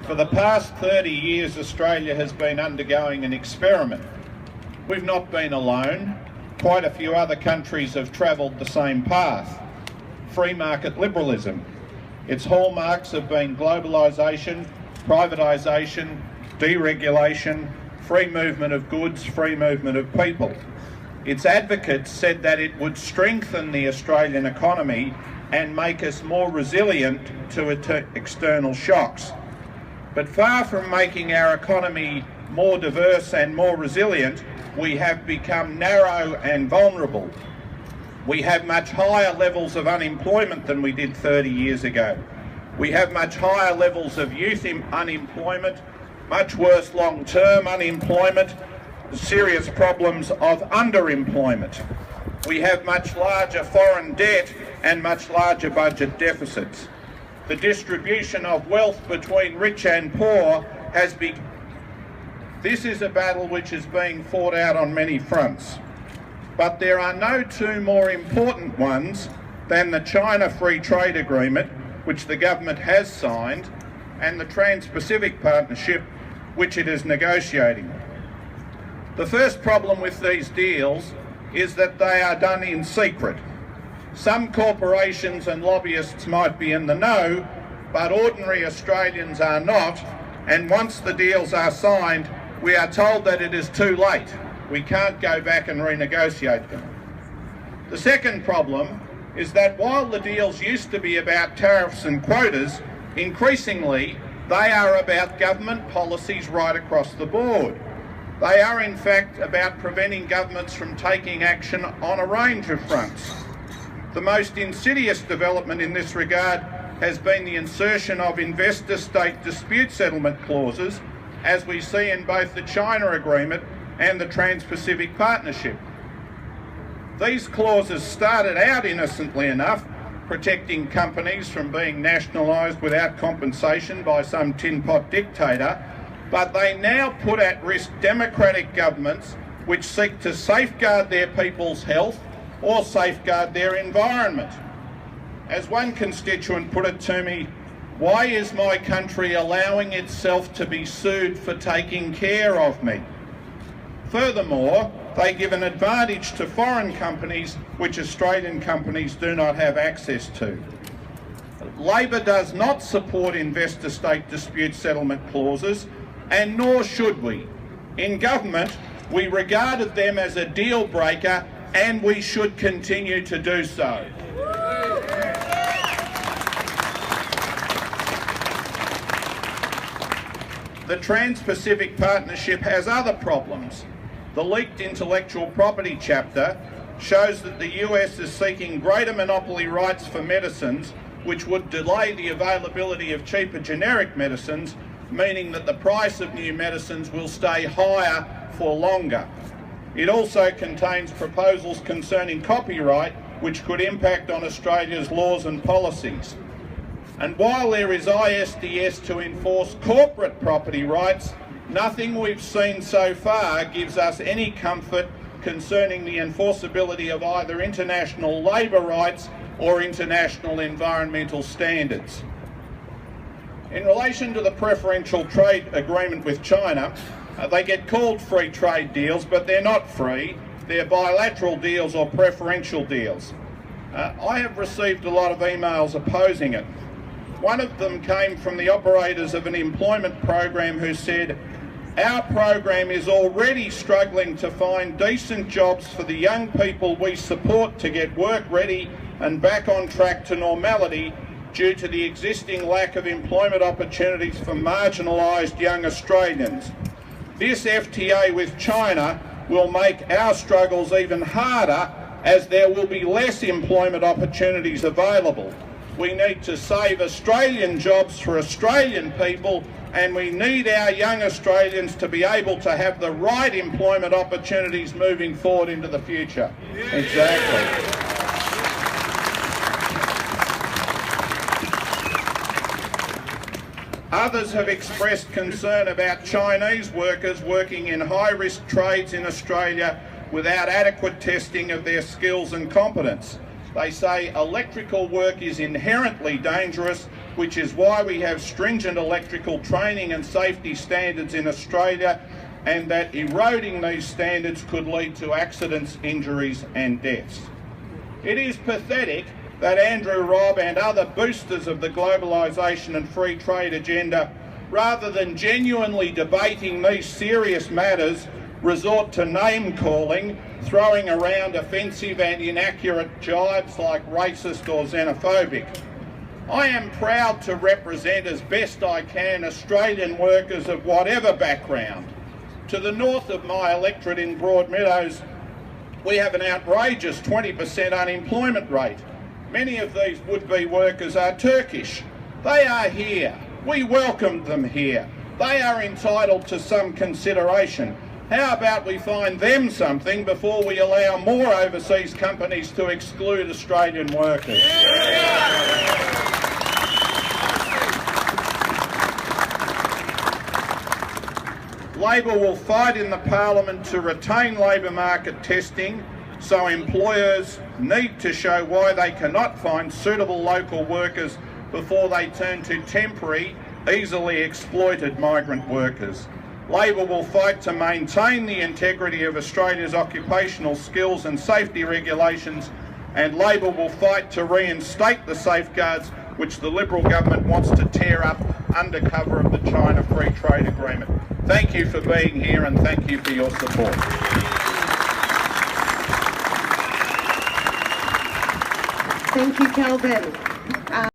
For the past 30 years, Australia has been undergoing an experiment. We've not been alone. Quite a few other countries have travelled the same path. Free market liberalism. Its hallmarks have been globalisation, privatisation, deregulation, free movement of goods, free movement of people. Its advocates said that it would strengthen the Australian economy and make us more resilient to external shocks. But far from making our economy more diverse and more resilient, we have become narrow and vulnerable. We have much higher levels of unemployment than we did 30 years ago. We have much higher levels of youth unemployment, much worse long-term unemployment, serious problems of underemployment. We have much larger foreign debt and much larger budget deficits. The distribution of wealth between rich and poor has been... This is a battle which is being fought out on many fronts. But there are no two more important ones than the China Free Trade Agreement, which the government has signed, and the Trans-Pacific Partnership, which it is negotiating. The first problem with these deals is that they are done in secret. Some corporations and lobbyists might be in the know, but ordinary Australians are not, and once the deals are signed, we are told that it is too late. We can't go back and renegotiate them. The second problem is that while the deals used to be about tariffs and quotas, increasingly they are about government policies right across the board. They are in fact about preventing governments from taking action on a range of fronts. The most insidious development in this regard has been the insertion of investor-state dispute settlement clauses, as we see in both the China Agreement and the Trans-Pacific Partnership. These clauses started out innocently enough, protecting companies from being nationalised without compensation by some tin-pot dictator, but they now put at risk democratic governments which seek to safeguard their people's health or safeguard their environment. As one constituent put it to me, why is my country allowing itself to be sued for taking care of me? Furthermore, they give an advantage to foreign companies which Australian companies do not have access to. Labor does not support investor-state dispute settlement clauses, and nor should we. In government, we regarded them as a deal breaker, and we should continue to do so. The Trans-Pacific Partnership has other problems. The leaked intellectual property chapter shows that the US is seeking greater monopoly rights for medicines, which would delay the availability of cheaper generic medicines, meaning that the price of new medicines will stay higher for longer. It also contains proposals concerning copyright, which could impact on Australia's laws and policies. And while there is ISDS to enforce corporate property rights, nothing we've seen so far gives us any comfort concerning the enforceability of either international labour rights or international environmental standards. In relation to the preferential trade agreement with China, they get called free trade deals, but they're not free. They're bilateral deals or preferential deals. I have received a lot of emails opposing it. One of them came from the operators of an employment program who said, "Our program is already struggling to find decent jobs for the young people we support to get work ready and back on track to normality due to the existing lack of employment opportunities for marginalised young Australians. This FTA with China will make our struggles even harder as there will be less employment opportunities available. We need to save Australian jobs for Australian people, and we need our young Australians to be able to have the right employment opportunities moving forward into the future." Yeah. Exactly. Others have expressed concern about Chinese workers working in high-risk trades in Australia without adequate testing of their skills and competence. They say electrical work is inherently dangerous, which is why we have stringent electrical training and safety standards in Australia, and that eroding these standards could lead to accidents, injuries and deaths. It is pathetic that Andrew Robb and other boosters of the globalisation and free trade agenda, rather than genuinely debating these serious matters, resort to name-calling, throwing around offensive and inaccurate jibes like racist or xenophobic. I am proud to represent as best I can Australian workers of whatever background. To the north of my electorate in Broadmeadows, we have an outrageous 20% unemployment rate. Many of these would-be workers are Turkish. They are here. We welcomed them here. They are entitled to some consideration. How about we find them something before we allow more overseas companies to exclude Australian workers? Labor will fight in the Parliament to retain labour market testing, so employers need to show why they cannot find suitable local workers before they turn to temporary, easily exploited migrant workers. Labor will fight to maintain the integrity of Australia's occupational skills and safety regulations, and Labor will fight to reinstate the safeguards which the Liberal government wants to tear up under cover of the China Free Trade Agreement. Thank you for being here and thank you for your support. Thank you, Kelvin.